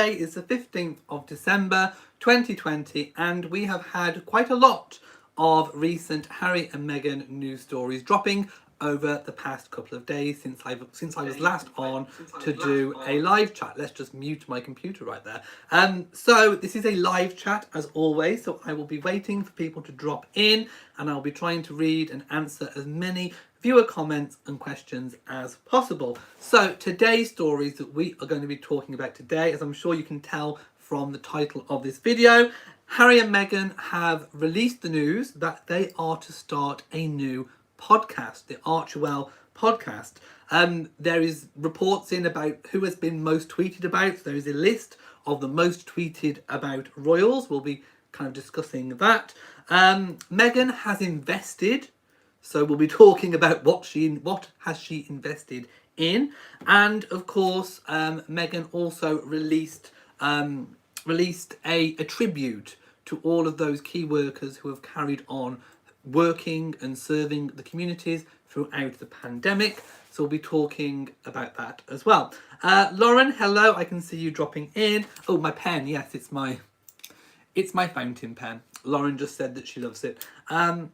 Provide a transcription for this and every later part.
today is the 15th of December 2020 and we have had quite a lot of recent Harry and Meghan news stories dropping over the past couple of days since I was last on to do a live chat. Let's just mute my computer right there. So this is a live chat as always, so I will be waiting for people to drop in and I'll be trying to read and answer as many viewer comments and questions as possible. So today's stories that we are going to be talking about today, as I'm sure you can tell from the title of this video, Harry and Meghan have released the news that they are to start a new podcast, the ARCHEWELL podcast. There is reports in about who has been most tweeted about. There is a list of the most tweeted about royals. We'll be kind of discussing that. Meghan has invested, so we'll be talking about what has she invested in, and of course, Meghan also released a tribute to all of those key workers who have carried on working and serving the communities throughout the pandemic. So we'll be talking about that as well. Lauren, hello, I can see you dropping in. Oh, my pen, yes, it's my fountain pen. Lauren just said that she loves it. And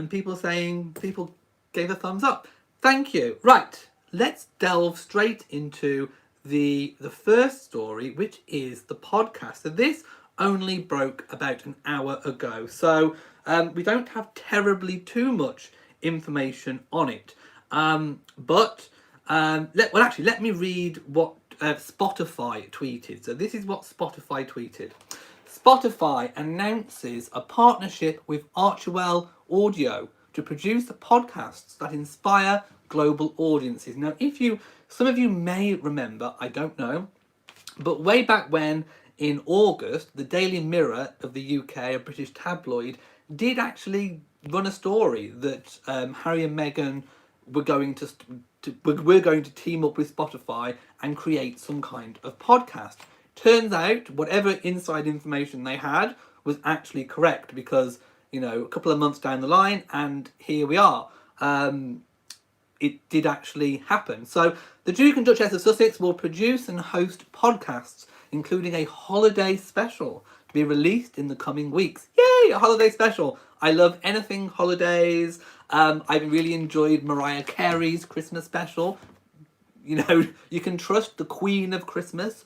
people gave a thumbs up. Thank you. Right, let's delve straight into the first story, which is the podcast. So this only broke about an hour ago, so we don't have terribly too much information on it. Let me read what Spotify tweeted. So this is what Spotify tweeted. Spotify announces a partnership with ARCHEWELL Audio to produce podcasts that inspire global audiences. Now, some of you may remember, I don't know, but way back when, in August, the Daily Mirror of the UK, a British tabloid, did actually run a story that Harry and Meghan were going to team up with Spotify and create some kind of podcast. Turns out, whatever inside information they had was actually correct, because, you know, a couple of months down the line, and here we are. It did actually happen. So the Duke and Duchess of Sussex will produce and host podcasts, including a holiday special to be released in the coming weeks. Yay, a holiday special. I love anything holidays. I've really enjoyed Mariah Carey's Christmas special. You know, you can trust the Queen of Christmas,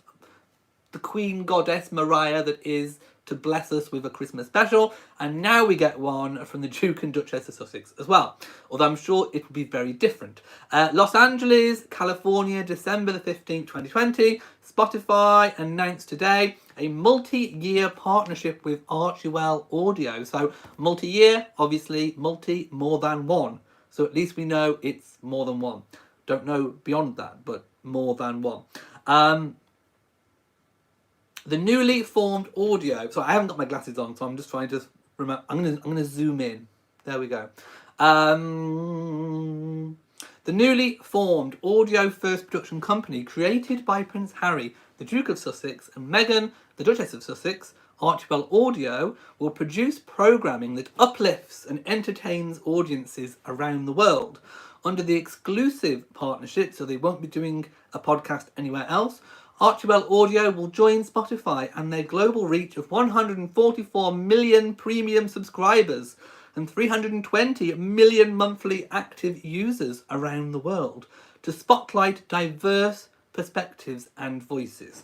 the Queen Goddess Mariah that is to bless us with a Christmas special, and now we get one from the Duke and Duchess of Sussex as well, although I'm sure it will be very different. Los Angeles, California, December the 15th, 2020, Spotify announced today a multi-year partnership with ARCHEWELL Audio. So multi-year, obviously more than one. So at least we know it's more than one. Don't know beyond that, but more than one. The newly formed audio. So I haven't got my glasses on, so I'm just trying to remember. I'm gonna zoom in. There we go. The newly formed audio first production company, created by Prince Harry, the Duke of Sussex, and Meghan, the Duchess of Sussex, ARCHEWELL Audio, will produce programming that uplifts and entertains audiences around the world. Under the exclusive partnership, so they won't be doing a podcast anywhere else, ARCHEWELL Audio will join Spotify and their global reach of 144 million premium subscribers and 320 million monthly active users around the world to spotlight diverse perspectives and voices.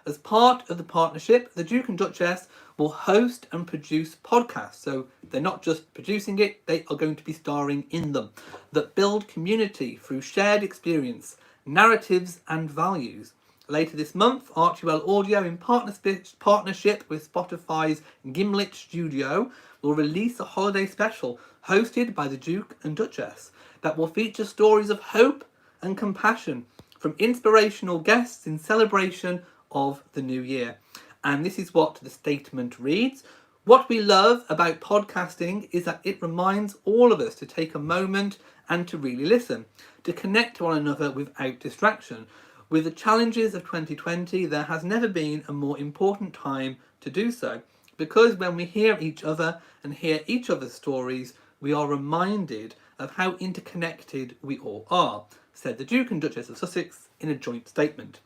As part of the partnership, the Duke and Duchess will host and produce podcasts. So they're not just producing it, they are going to be starring in them, that build community through shared experience, narratives and values. Later this month, ARCHEWELL Audio, in partnership with Spotify's Gimlet Studio, will release a holiday special hosted by the Duke and Duchess that will feature stories of hope and compassion from inspirational guests in celebration of the new year. And this is what the statement reads. What we love about podcasting is that it reminds all of us to take a moment and to really listen, to connect to one another without distraction. With the challenges of 2020, there has never been a more important time to do so, because when we hear each other and hear each other's stories, we are reminded of how interconnected we all are, said the Duke and Duchess of Sussex in a joint statement.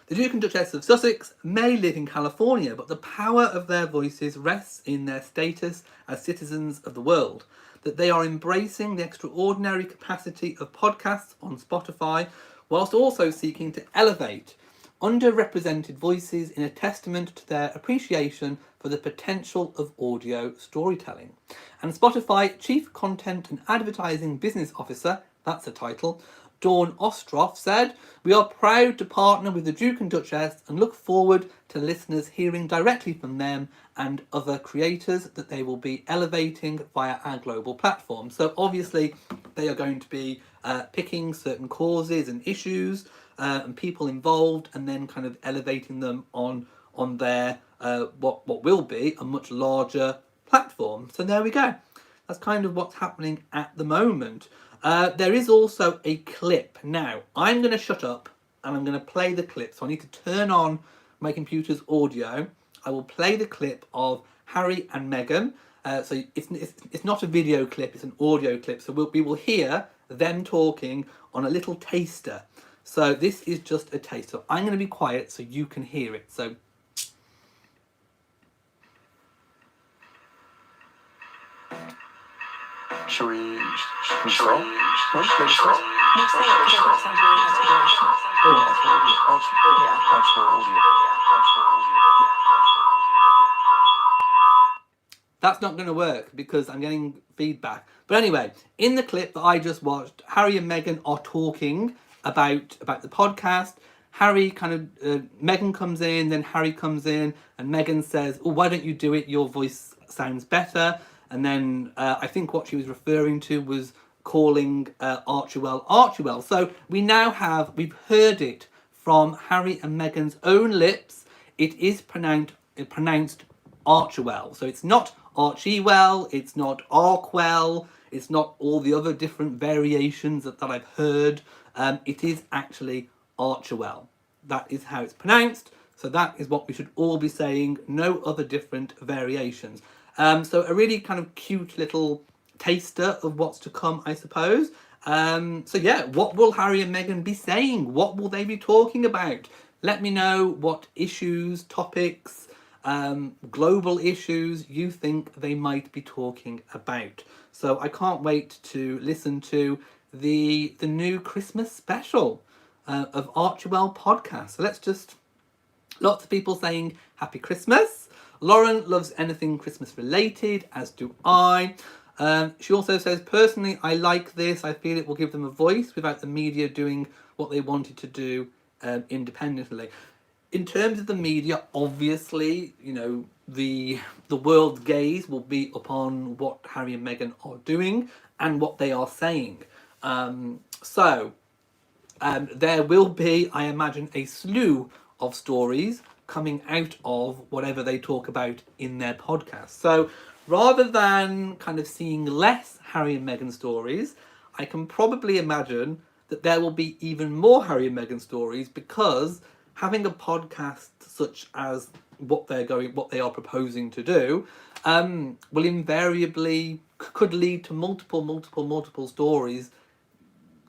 The Duke and Duchess of Sussex may live in California, but the power of their voices rests in their status as citizens of the world. That they are embracing the extraordinary capacity of podcasts on Spotify, whilst also seeking to elevate underrepresented voices in a testament to their appreciation for the potential of audio storytelling. And Spotify Chief Content and Advertising Business Officer, that's a title, Dawn Ostroff said, "We are proud to partner with the Duke and Duchess and look forward to listeners hearing directly from them and other creators that they will be elevating via our global platform." So obviously they are going to be picking certain causes and issues and people involved, and then kind of elevating them on their what will be a much larger platform. So there we go. That's kind of what's happening at the moment. There is also a clip. Now, I'm going to shut up and I'm going to play the clip. So I need to turn on my computer's audio. I will play the clip of Harry and Meghan. So it's not a video clip, it's an audio clip. So we will hear them talking on a little taster. So this is just a taste. So I'm going to be quiet so you can hear it. So Shall we start? No, say it, because I think it sounds really nice to that's not going to work because I'm getting feedback. But anyway, in the clip that I just watched, Harry and Meghan are talking about the podcast. Harry Meghan comes in, then Harry comes in, and Meghan says, "Oh, why don't you do it? Your voice sounds better." And then I think what she was referring to was calling ARCHEWELL. So we've heard it from Harry and Meghan's own lips. It is pronounced ARCHEWELL. So it's not ARCHEWELL, it's not ARCHEWELL, it's not all the other different variations that I've heard. It is actually ARCHEWELL. That is how it's pronounced. So that is what we should all be saying. No other different variations. So a really kind of cute little taster of what's to come, I suppose. So yeah, what will Harry and Meghan be saying? What will they be talking about? Let me know what issues, topics, global issues you think they might be talking about. So I can't wait to listen to the new Christmas special of ARCHEWELL podcast. So lots of people saying Happy Christmas. Lauren loves anything Christmas related, as do I. She also says, personally, I like this. I feel it will give them a voice without the media doing what they wanted to do independently. In terms of the media, obviously, you know, the world's gaze will be upon what Harry and Meghan are doing and what they are saying. So there will be, I imagine, a slew of stories coming out of whatever they talk about in their podcast. So rather than kind of seeing less Harry and Meghan stories, I can probably imagine that there will be even more Harry and Meghan stories, because having a podcast such as what they are proposing to do will invariably could lead to multiple stories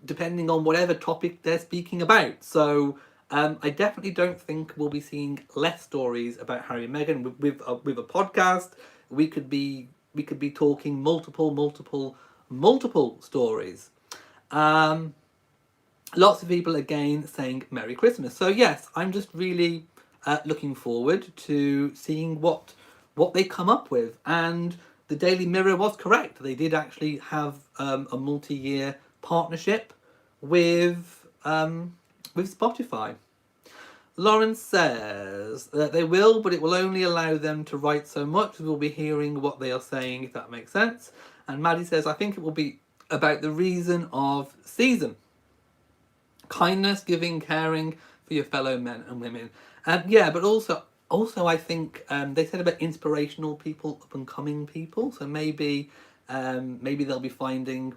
depending on whatever topic they're speaking about. So I definitely don't think we'll be seeing less stories about Harry and Meghan with a podcast. We could be talking multiple stories. Lots of people again saying Merry Christmas. So yes, I'm just really looking forward to seeing what they come up with. And the Daily Mirror was correct. They did actually have a multi-year partnership with Spotify. Lawrence says that they will, but it will only allow them to write so much. We'll be hearing what they are saying, if that makes sense. And Maddie says, I think it will be about the reason of season. Kindness, giving, caring for your fellow men and women. Yeah, but also I think they said about inspirational people, up and coming people. So maybe they'll be finding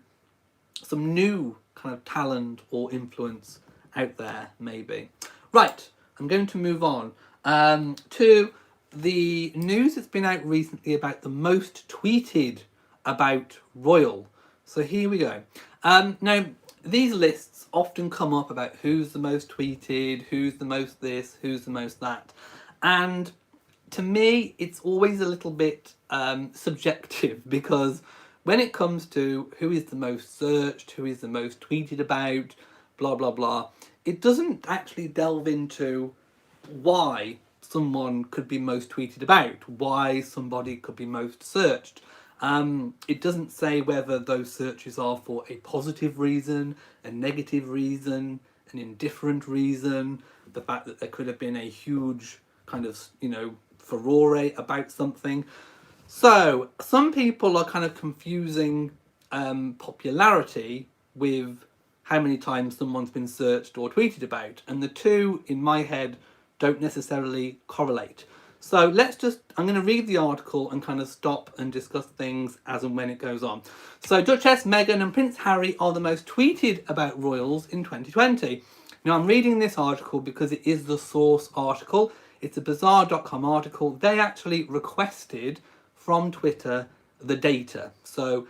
some new kind of talent or influence out there, maybe. Right, I'm going to move on to the news that's been out recently about the most tweeted about royal. So here we go. Now, these lists often come up about who's the most tweeted, who's the most this, who's the most that. And to me, it's always a little bit subjective because when it comes to who is the most searched, who is the most tweeted about, blah, blah, blah, it doesn't actually delve into why someone could be most tweeted about, why somebody could be most searched. It doesn't say whether those searches are for a positive reason, a negative reason, an indifferent reason, the fact that there could have been a huge kind of, furore about something. So some people are kind of confusing popularity with how many times someone's been searched or tweeted about, and the two, in my head, don't necessarily correlate. So I'm going to read the article and kind of stop and discuss things as and when it goes on. So Duchess Meghan and Prince Harry are the most tweeted about royals in 2020. Now I'm reading this article because it is the source article. It's a bazaar.com article. They actually requested from Twitter the data. So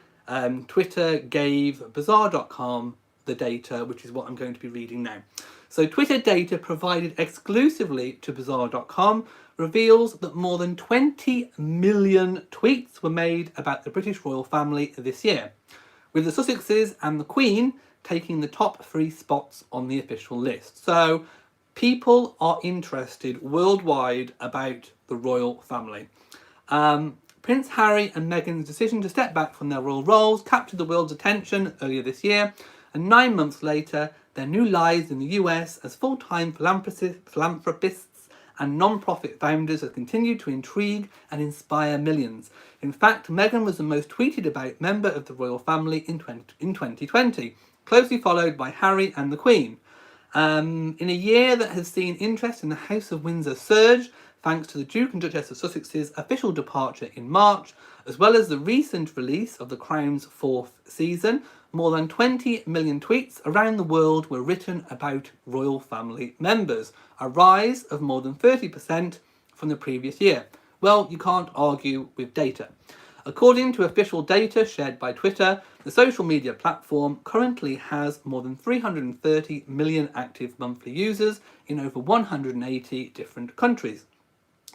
Twitter gave bazaar.com the data, which is what I'm going to be reading now. So Twitter data provided exclusively to bazaar.com reveals that more than 20 million tweets were made about the British royal family this year, with the Sussexes and the Queen taking the top 3 spots on the official list. So people are interested worldwide about the royal family. Prince Harry and Meghan's decision to step back from their royal roles captured the world's attention earlier this year, and 9 months later, their new lives in the US as full-time philanthropists and non-profit founders have continued to intrigue and inspire millions. In fact, Meghan was the most tweeted about member of the royal family in 2020, closely followed by Harry and the Queen. In a year that has seen interest in the House of Windsor surge, thanks to the Duke and Duchess of Sussex's official departure in March, as well as the recent release of The Crown's 4th season, more than 20 million tweets around the world were written about royal family members, a rise of more than 30% from the previous year. Well, you can't argue with data. According to official data shared by Twitter, the social media platform currently has more than 330 million active monthly users in over 180 different countries.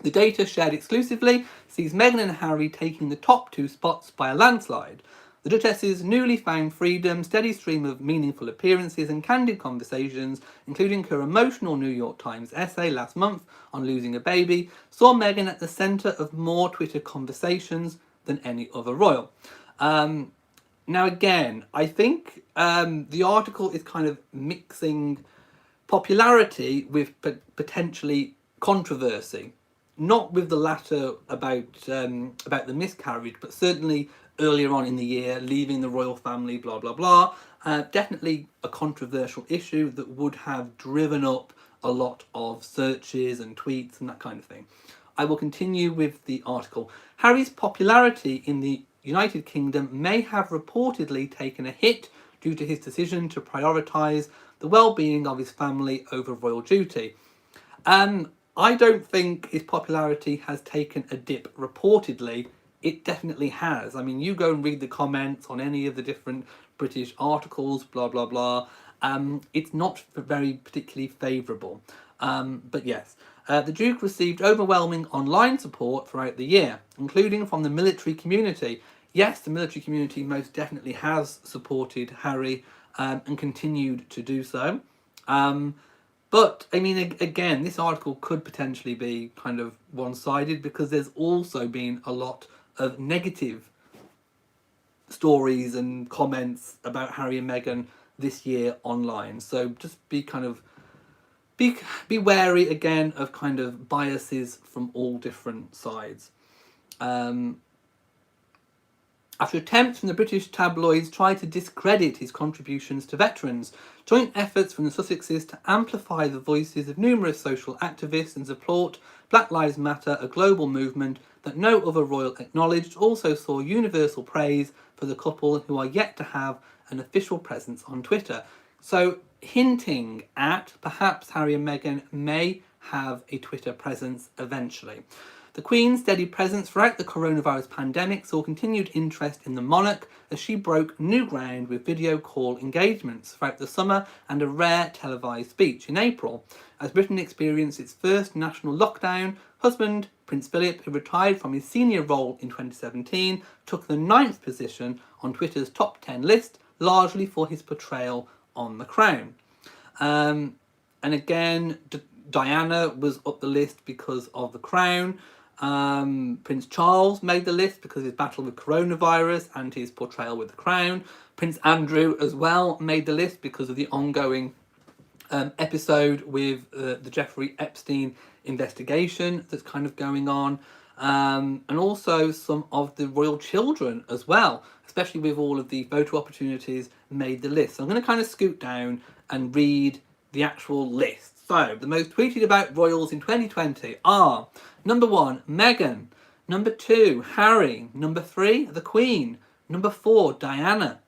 The data shared exclusively sees Meghan and Harry taking the top 2 spots by a landslide. The Duchess's newly found freedom, steady stream of meaningful appearances and candid conversations, including her emotional New York Times essay last month on losing a baby, saw Meghan at the centre of more Twitter conversations than any other royal. Now again, I think the article is kind of mixing popularity with potentially controversy. Not with the latter about the miscarriage, but certainly earlier on in the year, leaving the royal family, blah, blah, blah. Definitely a controversial issue that would have driven up a lot of searches and tweets and that kind of thing. I will continue with the article. Harry's popularity in the United Kingdom may have reportedly taken a hit due to his decision to prioritise the well-being of his family over royal duty. I don't think his popularity has taken a dip reportedly. It definitely has. I mean, you go and read the comments on any of the different British articles, blah, blah, blah. It's not very particularly favourable. But yes, the Duke received overwhelming online support throughout the year, including from the military community. Yes, the military community most definitely has supported Harry and continued to do so. But, I mean, again, this article could potentially be kind of one-sided because there's also been a lot of negative stories and comments about Harry and Meghan this year online. So just be wary again of kind of biases from all different sides. After attempts from the British tabloids tried to discredit his contributions to veterans, joint efforts from the Sussexes to amplify the voices of numerous social activists and support Black Lives Matter, a global movement that no other royal acknowledged, also saw universal praise for the couple who are yet to have an official presence on Twitter. So hinting at perhaps Harry and Meghan may have a Twitter presence eventually. The Queen's steady presence throughout the coronavirus pandemic saw continued interest in the monarch as she broke new ground with video call engagements throughout the summer and a rare televised speech in April. As Britain experienced its first national lockdown, husband Prince Philip, who retired from his senior role in 2017, took the 9th position on Twitter's top 10 list, largely for his portrayal on The Crown. And again, Diana was up the list because of The Crown. Prince Charles made the list because of his battle with coronavirus and his portrayal with The Crown. Prince Andrew as well made the list because of the ongoing episode with the Jeffrey Epstein investigation that's kind of going on. And also some of the royal children as well, especially with all of the photo opportunities, made the list. So I'm going to kind of scoot down and read the actual list. So, the most tweeted about royals in 2020 are number 1, Meghan, number 2, Harry, number 3, the Queen, number 4, Diana,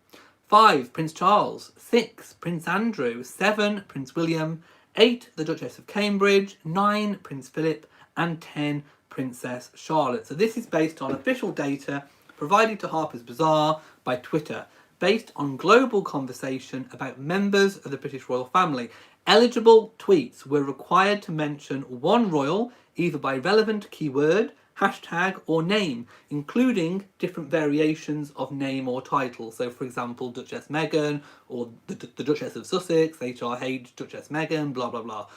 5, Prince Charles, 6, Prince Andrew, 7, Prince William, 8, the Duchess of Cambridge, 9, Prince Philip, and 10, Princess Charlotte. So this is based on official data provided to Harper's Bazaar by Twitter, based on global conversation about members of the British royal family. Eligible tweets were required to mention one royal, either by relevant keyword, hashtag, or name, including different variations of name or title. So, for example, Duchess Meghan, or the Duchess of Sussex, HRH, Duchess Meghan, blah, blah, blah.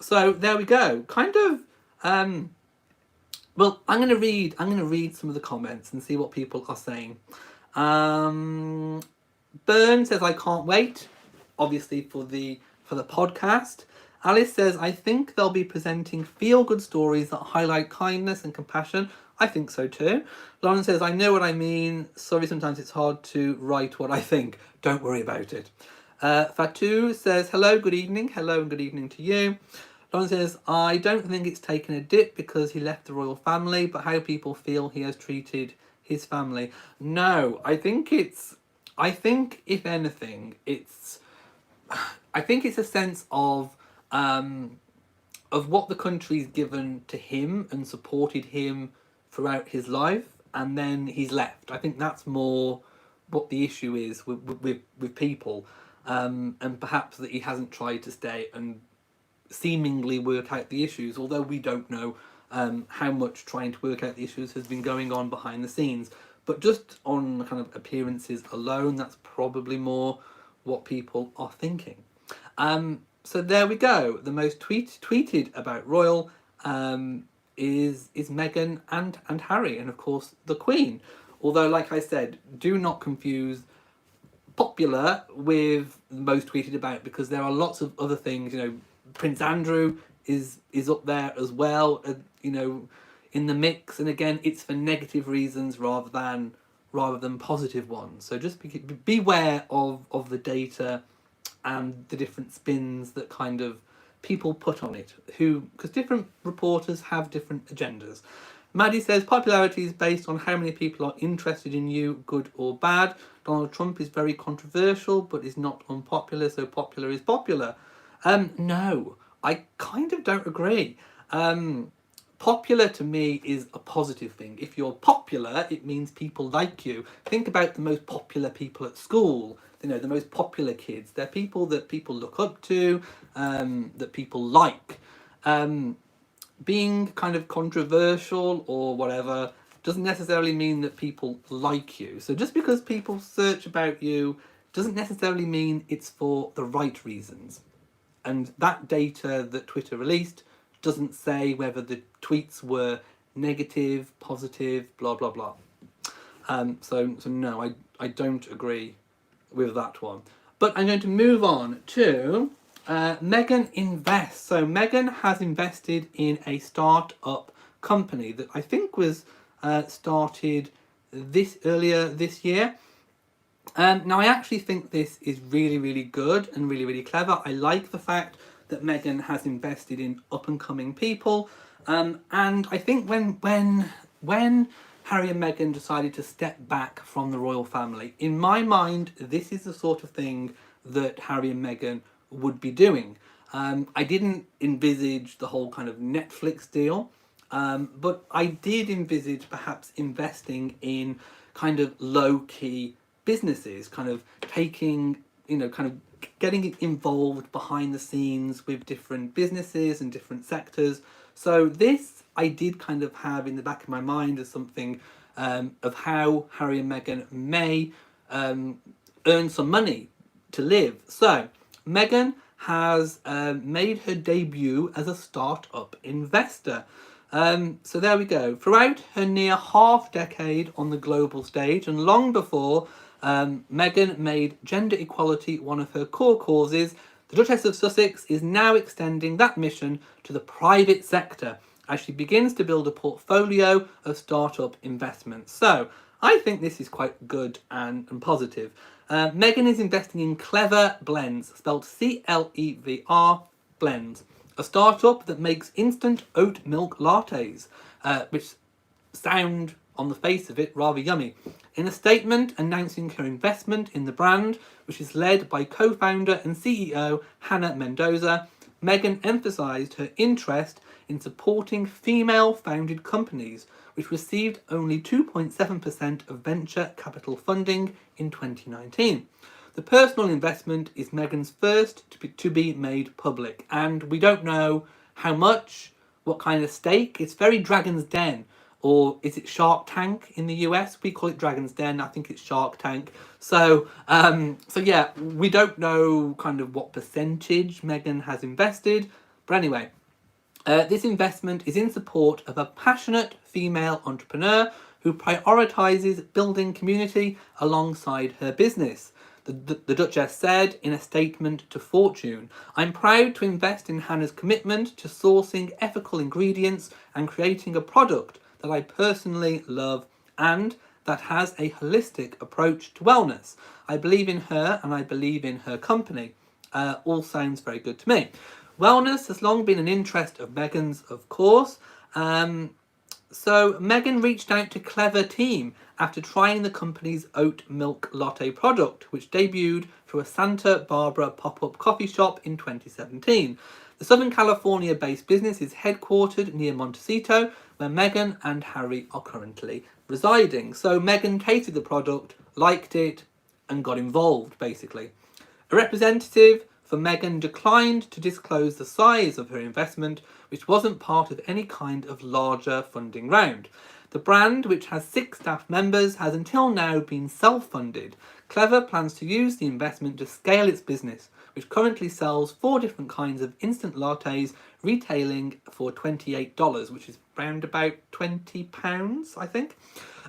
So there we go. Kind of, well, I'm going to read some of the comments and see what people are saying. Byrne says, I can't wait, obviously for the podcast. Alice says, I think they'll be presenting feel-good stories that highlight kindness and compassion. I think so too. Lauren says, I know what I mean. Sorry, sometimes it's hard to write what I think. Don't worry about it. Fatou says, hello, good evening. Hello and good evening to you. Lauren says, I don't think it's taken a dip because he left the royal family, but how people feel he has treated his family. No, I think if anything, it's a sense of what the country's given to him and supported him throughout his life, and then he's left. I think that's more what the issue is with people, and perhaps that he hasn't tried to stay and seemingly work out the issues, although we don't know how much trying to work out the issues has been going on behind the scenes. But just on kind of appearances alone, that's probably more what people are thinking. So there we go. The most tweeted about royal is Meghan and Harry, and of course the Queen. Although, like I said, do not confuse popular with the most tweeted about, because there are lots of other things. You know, Prince Andrew is up there as well. In the mix, and again, it's for negative reasons rather than positive ones. So just beware of the data and the different spins that kind of people put on it, because different reporters have different agendas. Maddie says, popularity is based on how many people are interested in you, good or bad. Donald Trump is very controversial, but is not unpopular, so popular is popular. No, I kind of don't agree. Popular to me is a positive thing. If you're popular, it means people like you. Think about the most popular people at school. The most popular kids. They're people that people look up to, that people like. Being kind of controversial or whatever doesn't necessarily mean that people like you. So just because people search about you doesn't necessarily mean it's for the right reasons. And that data that Twitter released doesn't say whether the tweets were negative, positive, blah, blah, blah. So no, I don't agree with that one. But I'm going to move on to Meghan Invest. So Meghan has invested in a start-up company that I think was started earlier this year. Now, I actually think this is really, really good and really, really clever. I like the fact that Meghan has invested in up-and-coming people. And I think when Harry and Meghan decided to step back from the royal family, in my mind, this is the sort of thing that Harry and Meghan would be doing. I didn't envisage the whole kind of Netflix deal. But I did envisage perhaps investing in kind of low-key businesses, kind of taking, kind of getting involved behind the scenes with different businesses and different sectors. So this I did kind of have in the back of my mind as something of how Harry and Meghan may earn some money to live. So Meghan has made her debut as a startup investor. So there we go. Throughout her near half decade on the global stage, and long before Meghan made gender equality one of her core causes, the Duchess of Sussex is now extending that mission to the private sector as she begins to build a portfolio of startup investments. So I think this is quite good and positive. Meghan is investing in Clevr Blends, spelled Clevr Blends, a startup that makes instant oat milk lattes, which sound on the face of it rather yummy. In a statement announcing her investment in the brand, which is led by co-founder and CEO Hannah Mendoza, Meghan emphasised her interest in supporting female-founded companies, which received only 2.7% of venture capital funding in 2019. The personal investment is Meghan's first to be made public, and we don't know how much, what kind of stake. It's very Dragon's Den, or is it Shark Tank in the US? We call it Dragon's Den. I think it's Shark Tank. So yeah, we don't know kind of what percentage Meghan has invested, but anyway. This investment is in support of a passionate female entrepreneur who prioritises building community alongside her business. The Duchess said in a statement to Fortune, "I'm proud to invest in Hannah's commitment to sourcing ethical ingredients and creating a product that I personally love and that has a holistic approach to wellness. I believe in her and I believe in her company." All sounds very good to me. Wellness has long been an interest of Meghan's, of course. So Meghan reached out to Clevr team after trying the company's oat milk latte product, which debuted through a Santa Barbara pop-up coffee shop in 2017. The Southern California-based business is headquartered near Montecito, where Meghan and Harry are currently residing. So Meghan tasted the product, liked it, and got involved, basically. A representative for Meghan declined to disclose the size of her investment, which wasn't part of any kind of larger funding round. The brand, which has 6 staff members, has until now been self-funded. Clevr plans to use the investment to scale its business, which currently sells 4 different kinds of instant lattes, retailing for $28, which is round about £20, I think,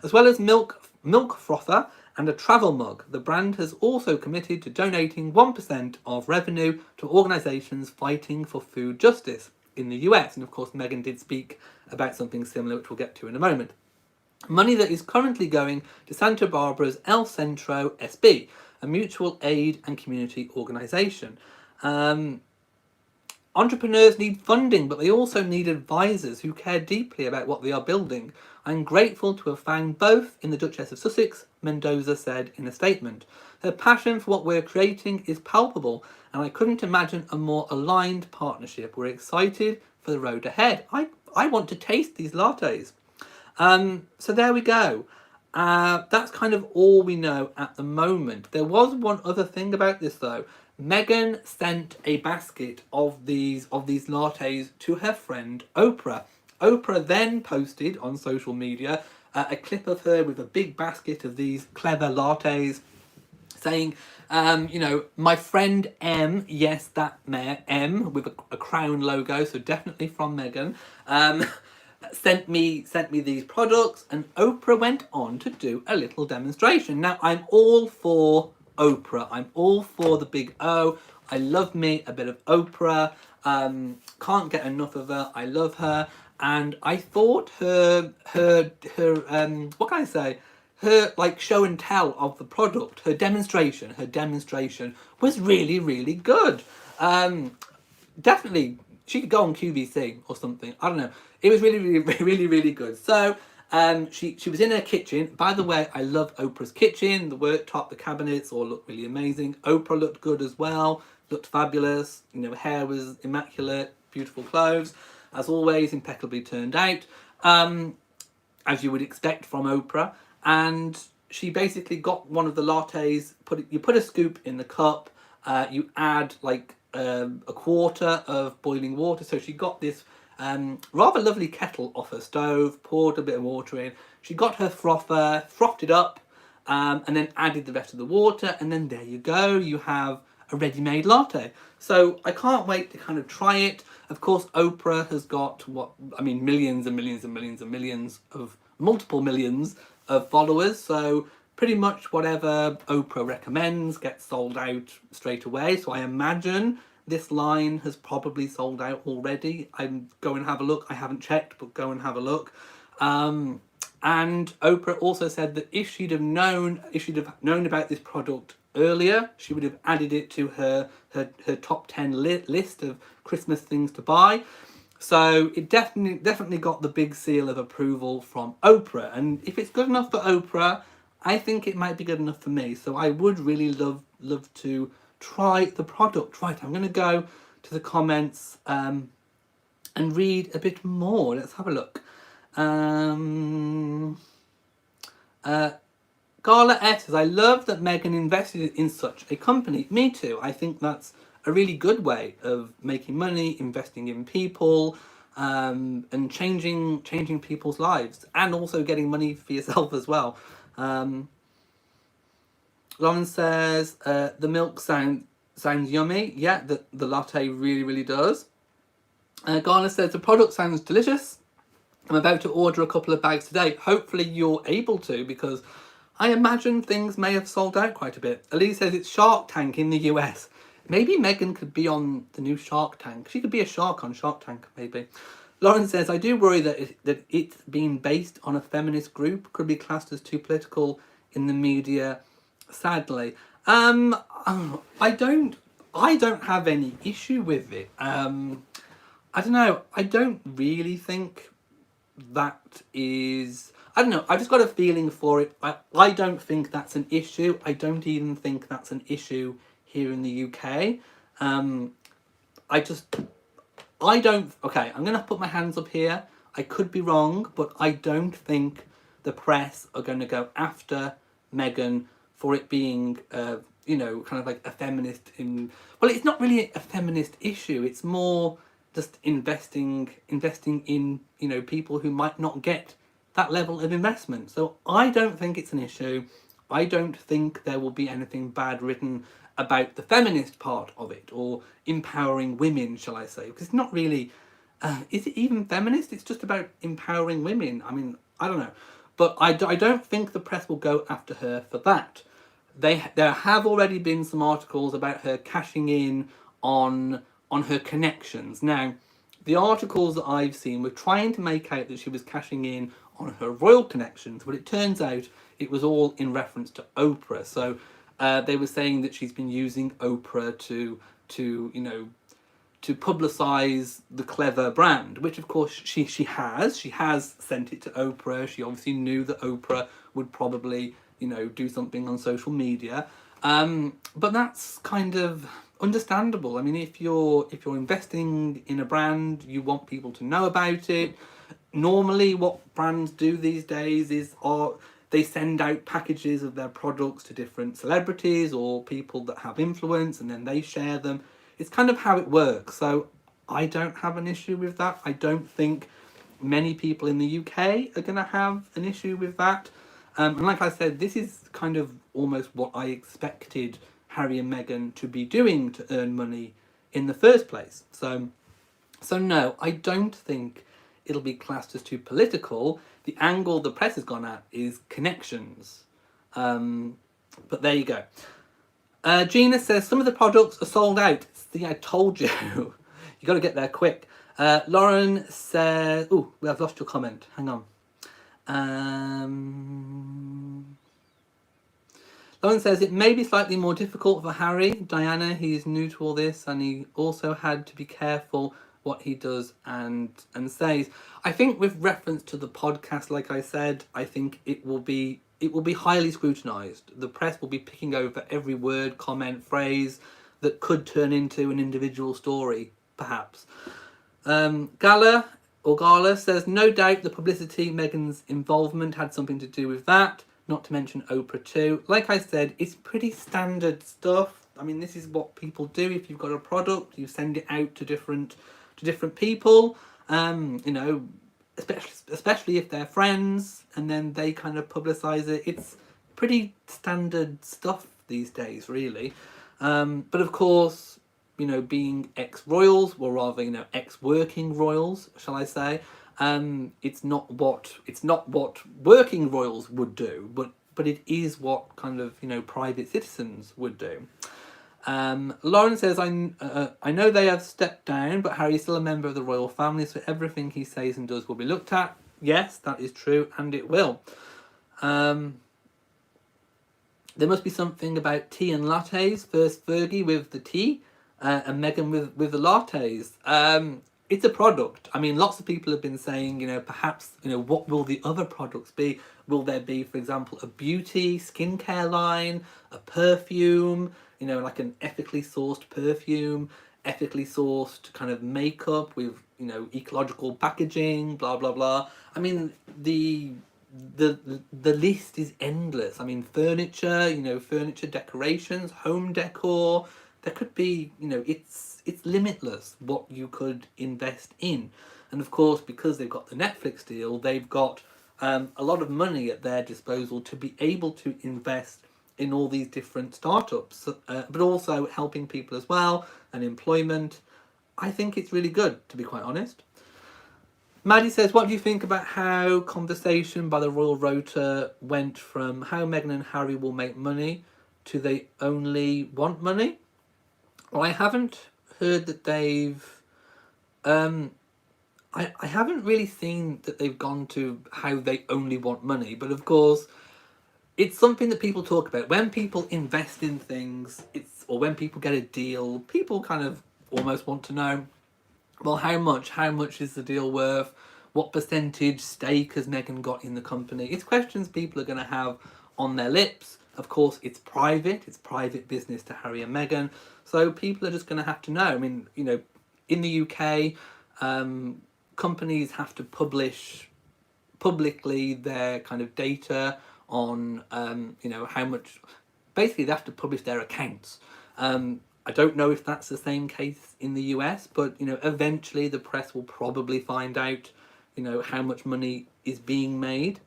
as well as milk frother and a travel mug. The brand has also committed to donating 1% of revenue to organisations fighting for food justice in the US. And of course, Meghan did speak about something similar, which we'll get to in a moment. Money that is currently going to Santa Barbara's El Centro SB, a mutual aid and community organisation. Entrepreneurs need funding, but they also need advisors who care deeply about what they are building. I'm grateful to have found both in the Duchess of Sussex, Mendoza said in a statement. Her passion for what we're creating is palpable, and I couldn't imagine a more aligned partnership. We're excited for the road ahead. I want to taste these lattes. So there we go. That's kind of all we know at the moment. There was one other thing about this though. Meghan sent a basket of these lattes to her friend Oprah. Oprah then posted on social media a clip of her with a big basket of these Clevr lattes, saying, my friend M, yes, that M with a crown logo, so definitely from Meghan, sent me these products, and Oprah went on to do a little demonstration. Now, I'm all for Oprah. I'm all for the big O. I love me a bit of Oprah. Can't get enough of her. I love her, and I thought her what can I say? Her like show and tell of the product, her demonstration was really, really good. Definitely, she could go on QVC or something. I don't know. It was really, really, really, really good. So she was in her kitchen. By the way, I love Oprah's kitchen. The worktop, the cabinets all look really amazing. Oprah looked good as well. Looked fabulous. Hair was immaculate. Beautiful clothes. as always, impeccably turned out, as you would expect from Oprah. And she basically got one of the lattes, you put a scoop in the cup, you add like a quarter of boiling water. So she got this rather lovely kettle off her stove, poured a bit of water in. She got her frother, frothed it up, and then added the rest of the water, and then there you go, you have a ready-made latte. So I can't wait to kind of try it. Of course, Oprah has got millions and millions and millions and millions of multiple millions of followers. So pretty much whatever Oprah recommends gets sold out straight away. So I imagine this line has probably sold out already. I'm go and have a look. I haven't checked, but go and have a look. And Oprah also said that if she'd have known about this product earlier, she would have added it to her top 10 list of Christmas things to buy. So it definitely got the big seal of approval from Oprah. And if it's good enough for Oprah, I think it might be good enough for me. So I would really love to try the product. Right, I'm going to go to the comments and read a bit more. Let's have a look. Gala S says, I love that Meghan invested in such a company. Me too. I think that's a really good way of making money, investing in people, and changing people's lives, and also getting money for yourself as well. Lauren says, the milk sounds yummy. Yeah, the latte really does. Gala says, the product sounds delicious. I'm about to order a couple of bags today. Hopefully you're able to, because I imagine things may have sold out quite a bit. Elise says it's Shark Tank in the US. Maybe Meghan could be on the new Shark Tank. She could be a shark on Shark Tank, maybe. Lauren says, I do worry that it being based on a feminist group could be classed as too political in the media, sadly. I don't have any issue with it. I don't know. I don't really think that is... I don't know. I've just got a feeling for it. I don't think that's an issue. I don't even think that's an issue here in the UK. Okay, I'm going to put my hands up here. I could be wrong, but I don't think the press are going to go after Meghan for it being, kind of like a feminist in... Well, it's not really a feminist issue. It's more just investing in, people who might not get that level of investment. So I don't think it's an issue. I don't think there will be anything bad written about the feminist part of it, or empowering women, shall I say, because it's not really... is it even feminist? It's just about empowering women. I mean, I don't know. But I don't think the press will go after her for that. There have already been some articles about her cashing in on her connections. Now, the articles that I've seen were trying to make out that she was cashing in on her royal connections, but it turns out it was all in reference to Oprah. So they were saying that she's been using Oprah to publicise the Clevr brand, which of course she has. She has sent it to Oprah. She obviously knew that Oprah would probably, do something on social media. But that's kind of understandable. I mean, if you're investing in a brand, you want people to know about it. Normally what brands do these days is they send out packages of their products to different celebrities or people that have influence, and then they share them. It's kind of how it works. So I don't have an issue with that. I don't think many people in the UK are going to have an issue with that. And like I said, this is kind of almost what I expected Harry and Meghan to be doing to earn money in the first place. So no, I don't think it'll be classed as too political. The angle the press has gone at is connections. But there you go. Gina says, some of the products are sold out. See, I told you. You got to get there quick. Lauren says... Oh, I've lost your comment. Hang on. Lauren says, it may be slightly more difficult for Harry. Diana, he is new to all this, and he also had to be careful what he does and says. I think with reference to the podcast, like I said, I think it will be highly scrutinised. The press will be picking over every word, comment, phrase that could turn into an individual story, perhaps. Gala says, no doubt the publicity, Meghan's involvement had something to do with that, not to mention Oprah too. Like I said, it's pretty standard stuff. I mean, this is what people do. If you've got a product, you send it out to different people, you know, especially if they're friends, and then they kind of publicize it. It's pretty standard stuff these days, really. But of course, you know, being ex-royals, or rather, you know, ex-working royals, shall I say, it's not what working royals would do, but it is what kind of, you know, private citizens would do. Lauren says, I know they have stepped down, but Harry is still a member of the royal family, so everything he says and does will be looked at. Yes, that is true, and it will. There must be something about tea and lattes. First Fergie with the tea, and Meghan with the lattes. It's a product. I mean, lots of people have been saying, you know, perhaps, you know, what will the other products be? Will there be, for example, a beauty, skincare line, a perfume, you know, like an ethically sourced perfume, ethically sourced kind of makeup with, you know, ecological packaging, blah, blah, blah. I mean, the list is endless. I mean, furniture, you know, furniture decorations, home decor. There could be, you know, it's limitless what you could invest in. And of course, because they've got the Netflix deal, they've got a lot of money at their disposal to be able to invest in all these different startups, but also helping people as well, and employment. I think it's really good, to be quite honest. Maddie says, what do you think about how conversation by the Royal Rota went from how Meghan and Harry will make money to they only want money? Well, I haven't heard that they've... I haven't really seen that they've gone to how they only want money, but of course, it's something that people talk about. When people invest in things, or when people get a deal, people kind of almost want to know, well, how much is the deal worth? What percentage stake has Meghan got in the company? It's questions people are going to have on their lips. Of course, it's private business to Harry and Meghan. So people are just going to have to know. I mean, you know, in the UK, companies have to publish publicly their kind of data on, you know, how much, basically they have to publish their accounts. I don't know if that's the same case in the US, but, you know, eventually the press will probably find out, you know, how much money is being made.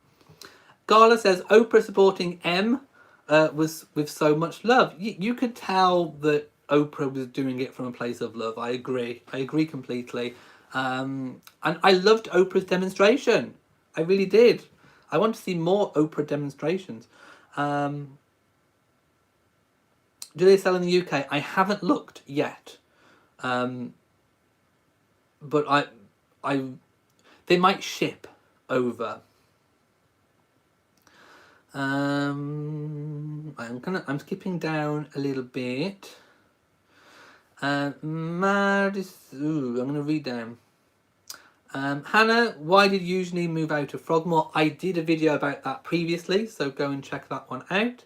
Gala says, Oprah supporting M was with so much love. You could tell that Oprah was doing it from a place of love. I agree completely. And I loved Oprah's demonstration. I really did. I want to see more Oprah demonstrations. Do they sell in the UK? I haven't looked yet, but they might ship over. I'm skipping down a little bit. I'm gonna read down. Hannah, why did Eugenie move out of Frogmore? I did a video about that previously, so go and check that one out.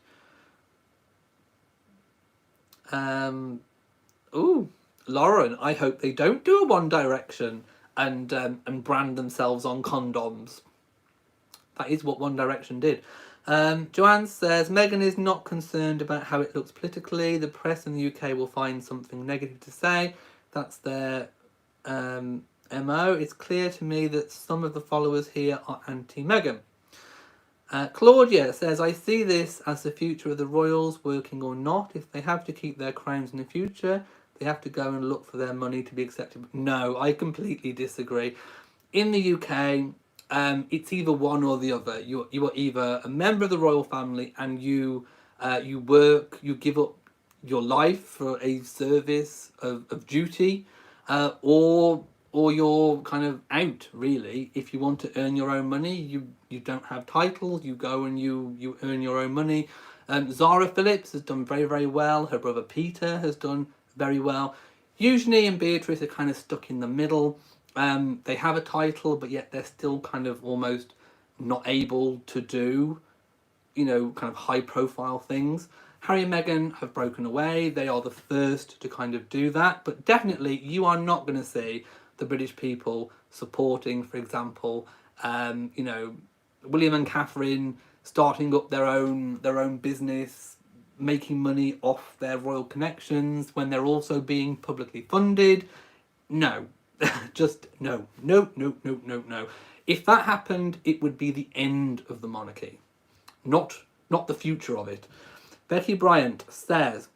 Lauren, I hope they don't do a One Direction and brand themselves on condoms. That is what One Direction did. Joanne says, Meghan is not concerned about how it looks politically. The press in the UK will find something negative to say. That's their MO. It's clear to me that some of the followers here are anti-Meghan. Claudia says, I see this as the future of the royals, working or not. If they have to keep their crowns in the future, they have to go and look for their money to be accepted. No, I completely disagree. In the UK, it's either one or the other. You are either a member of the royal family and you work, you give up your life for a service of duty, or you're kind of out, really. If you want to earn your own money, you don't have titles, you go and you earn your own money. Zara Phillips has done very, very well. Her brother Peter has done very well. Eugenie and Beatrice are kind of stuck in the middle. They have a title, but yet they're still kind of almost not able to do, you know, kind of high profile things. Harry and Meghan have broken away. They are the first to kind of do that, but definitely you are not going to see the British people supporting, for example, you know, William and Catherine starting up their own business, making money off their royal connections when they're also being publicly funded. No, just no, no, no, no, no, no. If that happened, it would be the end of the monarchy, not the future of it. Becky Bryant says,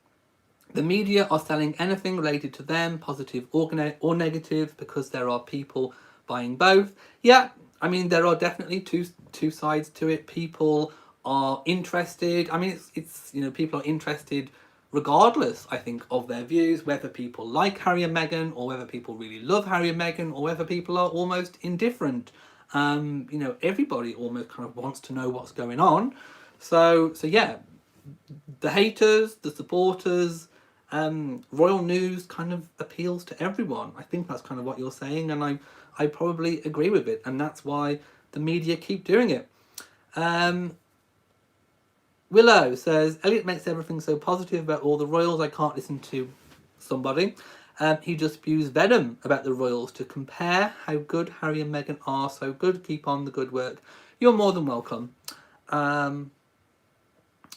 the media are selling anything related to them, positive or negative, because there are people buying both. Yeah, I mean, there are definitely two sides to it. People are interested. I mean, it's you know, people are interested regardless, I think, of their views, whether people like Harry and Meghan, or whether people really love Harry and Meghan, or whether people are almost indifferent. You know, everybody almost kind of wants to know what's going on. So yeah, the haters, the supporters, royal news kind of appeals to everyone. I think that's kind of what you're saying, and I probably agree with it, and that's why the media keep doing it. Willow says, Elliot makes everything so positive about all the royals, I can't listen to somebody. He just spews venom about the royals to compare how good Harry and Meghan are. So good, keep on the good work. You're more than welcome.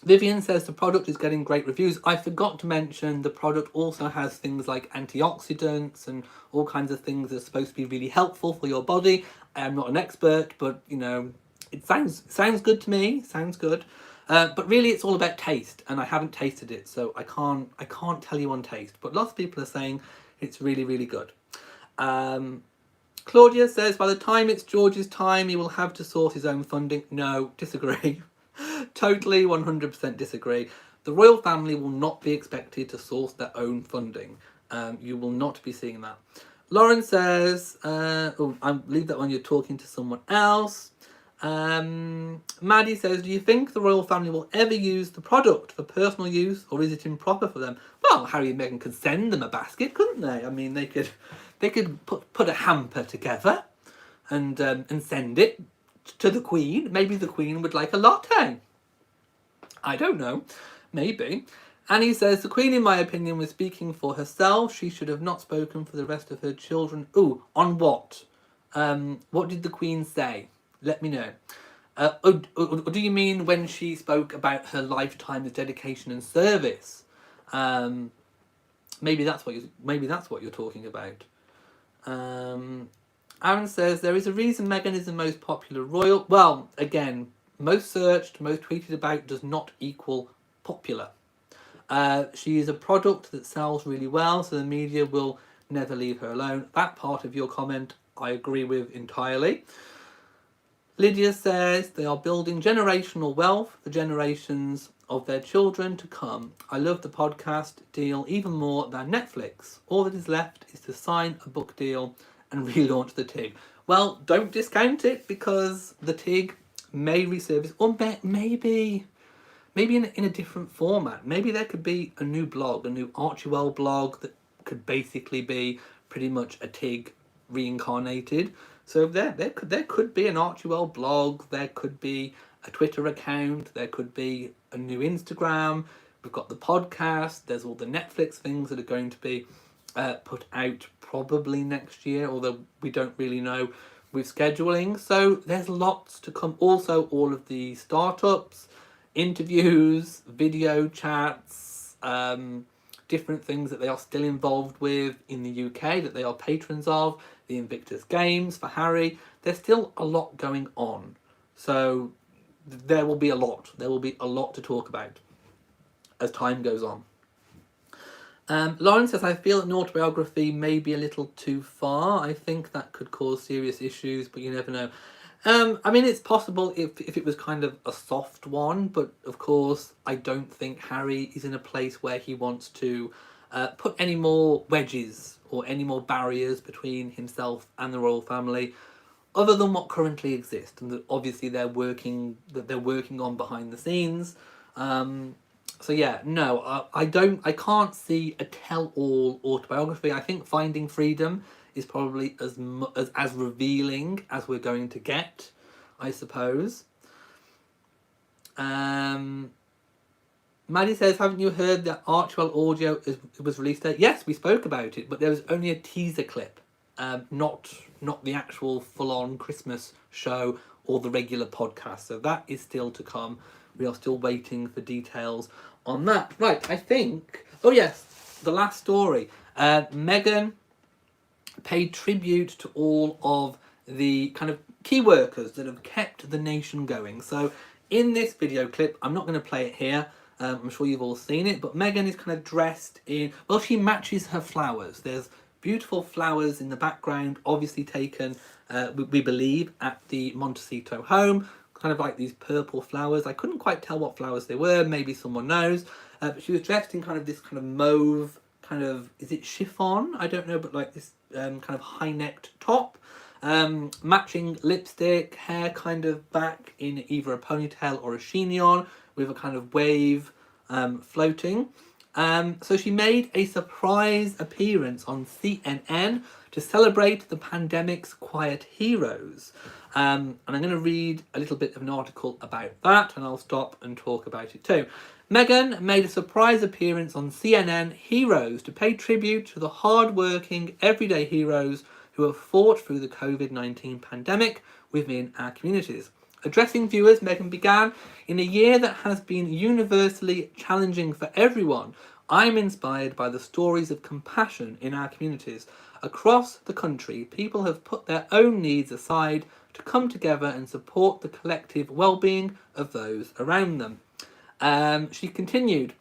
Vivian says the product is getting great reviews. I forgot to mention the product also has things like antioxidants and all kinds of things that are supposed to be really helpful for your body. I am not an expert, but you know, it sounds good to me. Sounds good. But really, it's all about taste, and I haven't tasted it, so I can't tell you on taste. But lots of people are saying it's really, really good. Claudia says, by the time it's George's time, he will have to source his own funding. No, disagree. Totally 100% disagree. The royal family will not be expected to source their own funding. You will not be seeing that. Lauren says, I'll leave that one, you're talking to someone else. Maddie says, do you think the royal family will ever use the product for personal use, or is it improper for them? Well, Harry and Meghan could send them a basket, couldn't they? I mean, they could put a hamper together and send it to the Queen. Maybe the Queen would like a latte. I don't know. Maybe. Annie says, the Queen, in my opinion, was speaking for herself. She should have not spoken for the rest of her children. Ooh, on what? What did the Queen say? Let me know. Or do you mean when she spoke about her lifetime of dedication and service? Maybe that's what you're talking about. Aaron says, there is a reason Meghan is the most popular royal. Well, again, most searched, most tweeted about does not equal popular. She is a product that sells really well, so the media will never leave her alone. That part of your comment I agree with entirely. Lydia says, they are building generational wealth for generations of their children to come. I love the podcast deal even more than Netflix. All that is left is to sign a book deal and relaunch the TIG. Well, don't discount it, because the TIG may resurface, or maybe in a different format. Maybe there could be a new blog, a new ARCHEWELL blog that could basically be pretty much a TIG reincarnated. So there could be an ARCHEWELL blog, there could be a Twitter account, there could be a new Instagram, we've got the podcast, there's all the Netflix things that are going to be put out probably next year, although we don't really know with scheduling. So there's lots to come. Also, all of the startups, interviews, video chats, different things that they are still involved with in the UK that they are patrons of, the Invictus Games for Harry. There's still a lot going on. So there will be a lot. There will be a lot to talk about as time goes on. Lauren says, I feel an autobiography may be a little too far. I think that could cause serious issues, but you never know. I mean, it's possible if it was kind of a soft one, but of course, I don't think Harry is in a place where he wants to put any more wedges or any more barriers between himself and the royal family, other than what currently exists, and that obviously they're working on behind the scenes. So yeah, no, I can't see a tell-all autobiography. I think Finding Freedom is probably as revealing as we're going to get, I suppose. Maddie says, haven't you heard that ARCHEWELL audio was released there? Yes, we spoke about it, but there was only a teaser clip. not the actual full-on Christmas show or the regular podcast. So that is still to come. We are still waiting for details on that. Right, I think... Oh yes, the last story. Meghan paid tribute to all of the kind of key workers that have kept the nation going. So in this video clip, I'm not going to play it here. I'm sure you've all seen it, but Meghan is kind of dressed in... Well, she matches her flowers. There's beautiful flowers in the background, obviously taken, we believe, at the Montecito home. Kind of like these purple flowers. I couldn't quite tell what flowers they were. Maybe someone knows. But she was dressed in kind of this kind of mauve, kind of, is it chiffon? I don't know, but like this kind of high-necked top. Matching lipstick, hair kind of back in either a ponytail or a chignon with a kind of wave floating. So she made a surprise appearance on CNN to celebrate the pandemic's quiet heroes. And I'm going to read a little bit of an article about that, and I'll stop and talk about it too. Meghan made a surprise appearance on CNN Heroes to pay tribute to the hard-working, everyday heroes who have fought through the COVID-19 pandemic within our communities. Addressing viewers, Meghan began, "In a year that has been universally challenging for everyone, I'm inspired by the stories of compassion in our communities. Across the country, people have put their own needs aside to come together and support the collective well-being of those around them." She continued,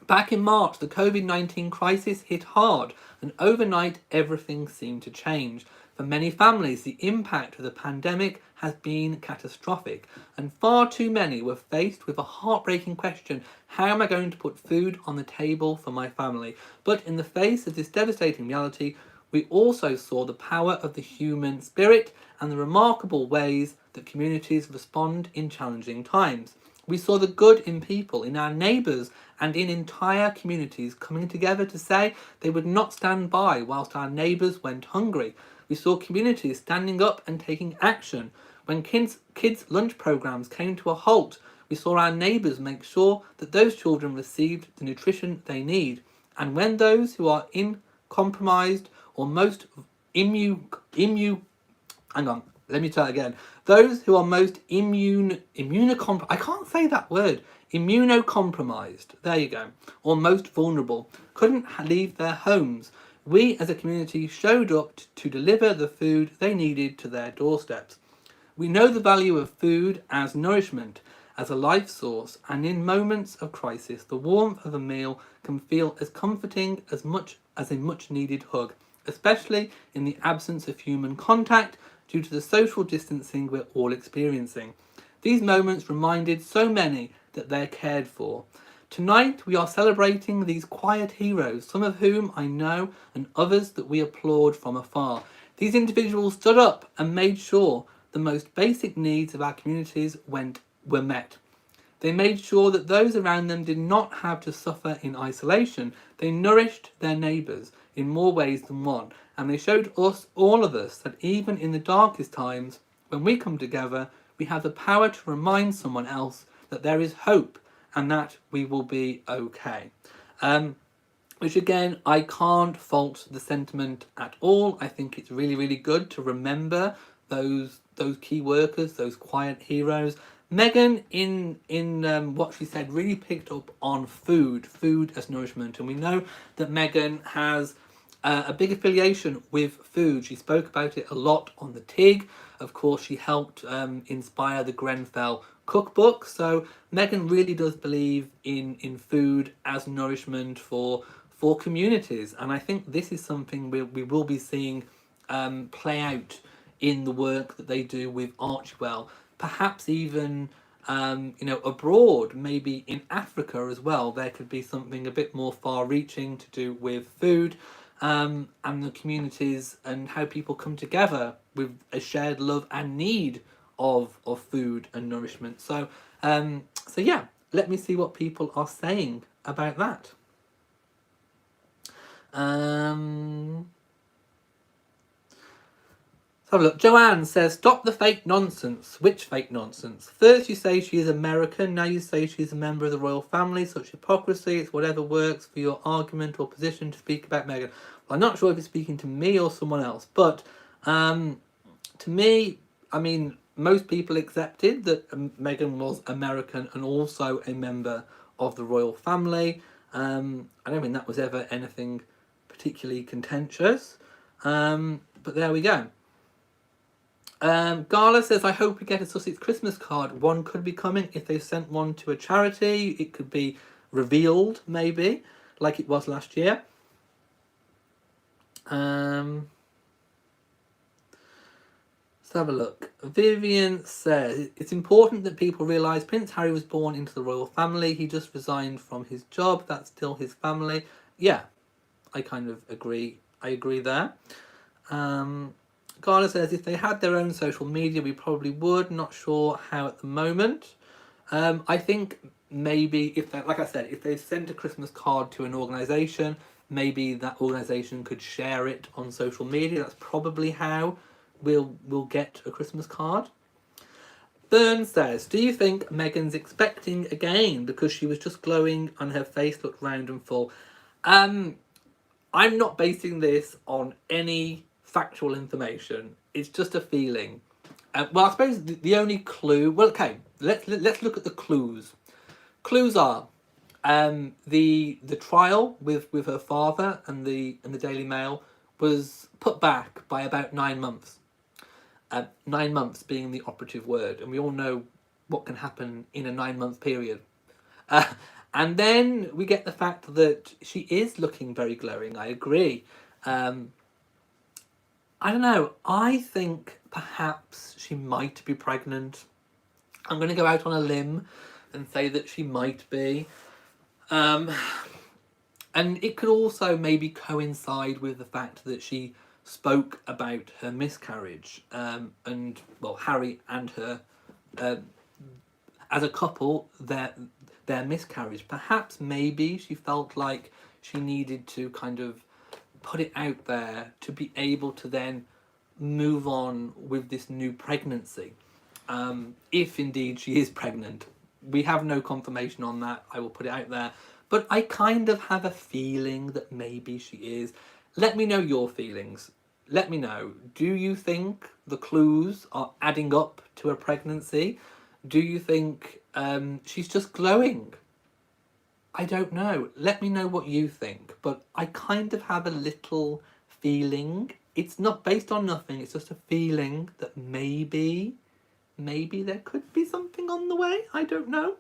"Back in March, the COVID-19 crisis hit hard, and overnight everything seemed to change. For many families, the impact of the pandemic has been catastrophic, and far too many were faced with a heartbreaking question: how am I going to put food on the table for my family? But in the face of this devastating reality, we also saw the power of the human spirit and the remarkable ways that communities respond in challenging times. We saw the good in people, in our neighbours, and in entire communities coming together to say they would not stand by whilst our neighbours went hungry. We saw communities standing up and taking action. When kids' lunch programmes came to a halt, we saw our neighbours make sure that those children received the nutrition they need. And when those who are compromised or most those who are most immunocompromised, there you go, or most vulnerable, couldn't leave their homes, we as a community showed up to deliver the food they needed to their doorsteps. We know the value of food as nourishment, as a life source, and in moments of crisis, the warmth of a meal can feel as comforting as a much needed hug, especially in the absence of human contact due to the social distancing we're all experiencing. These moments reminded so many that they're cared for. Tonight we are celebrating these quiet heroes, some of whom I know and others that we applaud from afar. These individuals stood up and made sure the most basic needs of our communities were met. They made sure that those around them did not have to suffer in isolation. They nourished their neighbours in more ways than one, and they showed us, all of us, that even in the darkest times, when we come together, we have the power to remind someone else that there is hope and that we will be okay. Which again, I can't fault the sentiment at all. I think it's really, really good to remember those key workers, those quiet heroes. Meghan, in what she said, really picked up on food as nourishment, and we know that Meghan has a big affiliation with food. She spoke about it a lot on the TIG. Of course, she helped inspire the Grenfell cookbook. So Meghan really does believe in food as nourishment for communities, and I think this is something we will be seeing play out in the work that they do with ARCHEWELL, perhaps even abroad, maybe in Africa as well. There could be something a bit more far-reaching to do with food and the communities and how people come together with a shared love and need of food and nourishment. So yeah, let me see what people are saying about that. Let's have a look. Joanne says, "Stop the fake nonsense." Which fake nonsense? First you say she is American, now you say she's a member of the royal family. Such hypocrisy. It's whatever works for your argument or position to speak about Meghan. I'm not sure if he's speaking to me or someone else, but to me, I mean, most people accepted that Meghan was American and also a member of the royal family. I don't think that was ever anything particularly contentious. But there we go. Gala says, I hope we get a Sussex Christmas card. One could be coming if they sent one to a charity. It could be revealed, maybe, like it was last year. Let's have a look. Vivian says, it's important that people realise Prince Harry was born into the royal family. He just resigned from his job. That's still his family. Yeah, I kind of agree. I agree there. Carla says, if they had their own social media, we probably would. Not sure how at the moment. I think maybe, if they, like I said, if they sent a Christmas card to an organisation, maybe that organisation could share it on social media. That's probably how we'll get a Christmas card. Byrne says, do you think Meghan's expecting again because she was just glowing and her face looked round and full? I'm not basing this on any factual information. It's just a feeling. Well, I suppose the only clue. Well, okay, let's look at the clues. Clues are the trial with her father and the Daily Mail was put back by about 9 months. 9 months being the operative word, and we all know what can happen in a 9-month period. And then we get the fact that she is looking very glowing. I agree. I don't know. I think perhaps she might be pregnant. I'm going to go out on a limb and say that she might be. And it could also maybe coincide with the fact that she spoke about her miscarriage. And, well, Harry and her, as a couple, their miscarriage. Perhaps maybe she felt like she needed to kind of put it out there to be able to then move on with this new pregnancy. If indeed she is pregnant. We have no confirmation on that. I will put it out there. But I kind of have a feeling that maybe she is. Let me know your feelings. Let me know. Do you think the clues are adding up to a pregnancy? Do you think she's just glowing? I don't know. Let me know what you think. But I kind of have a little feeling. It's not based on nothing. It's just a feeling that maybe there could be something on the way. I don't know.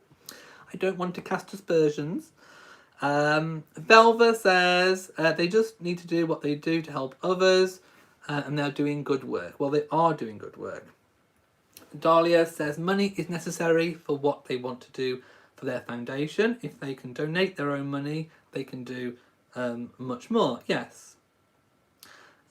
I don't want to cast aspersions. Velva says they just need to do what they do to help others, and they're doing good work. Well, they are doing good work. Dahlia says money is necessary for what they want to do for their foundation. If they can donate their own money, they can do much more. Yes.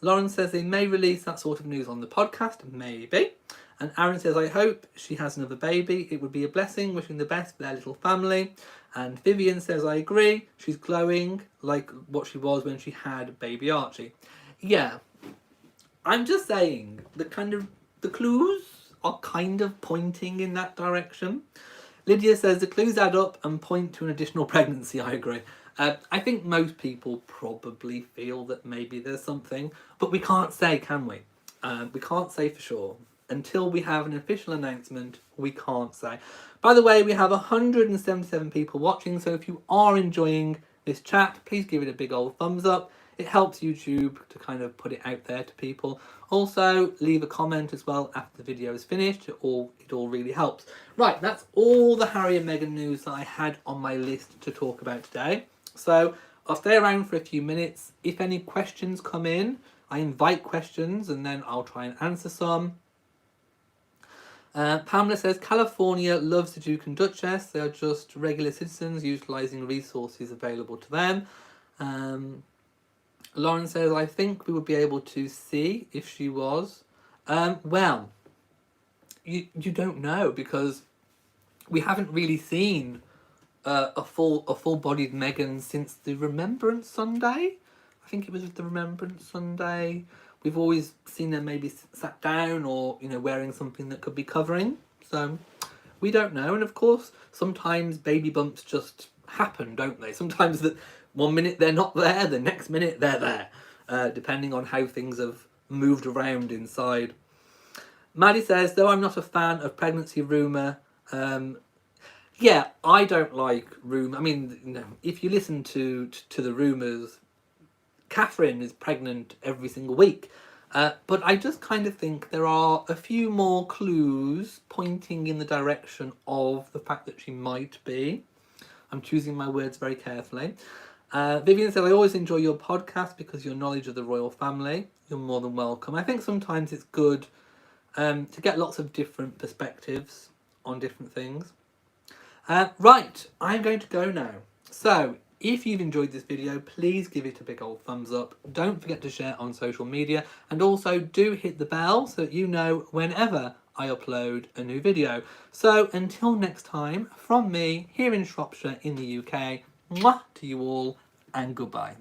Lauren says they may release that sort of news on the podcast. Maybe. And Aaron says, I hope she has another baby. It would be a blessing. Wishing the best for their little family. And Vivian says, I agree. She's glowing like what she was when she had baby Archie. Yeah. I'm just saying, the clues are kind of pointing in that direction. Lydia says the clues add up and point to an additional pregnancy. I agree. I think most people probably feel that maybe there's something, but we can't say, can we? We can't say for sure. Until we have an official announcement, we can't say. By the way, we have 177 people watching, so if you are enjoying this chat, please give it a big old thumbs up. It helps YouTube to kind of put it out there to people. Also, leave a comment as well after the video is finished. It all really helps. Right, that's all the Harry and Meghan news that I had on my list to talk about today. So I'll stay around for a few minutes. If any questions come in, I invite questions and then I'll try and answer some. Pamela says, California loves the Duke and Duchess. They are just regular citizens utilising resources available to them. Lauren says, I think we would be able to see if she was. Well, you don't know because we haven't really seen a full-bodied Meghan since the Remembrance Sunday. I think it was the Remembrance Sunday. We've always seen her maybe sat down or, wearing something that could be covering. So we don't know. And of course, sometimes baby bumps just happen, don't they? Sometimes that 1 minute they're not there, the next minute they're there. depending on how things have moved around inside. Maddie says, though I'm not a fan of pregnancy rumour, yeah, I don't like rumour. I mean, you know, if you listen to the rumours, Catherine is pregnant every single week. But I just kind of think there are a few more clues pointing in the direction of the fact that she might be. I'm choosing my words very carefully. Vivian said, I always enjoy your podcast because your knowledge of the royal family. You're more than welcome. I think sometimes it's good to get lots of different perspectives on different things. Right, I'm going to go now. So, if you've enjoyed this video, please give it a big old thumbs up. Don't forget to share on social media, and also do hit the bell so that you know whenever I upload a new video. So until next time, from me here in Shropshire in the UK, mwah to you all, and goodbye.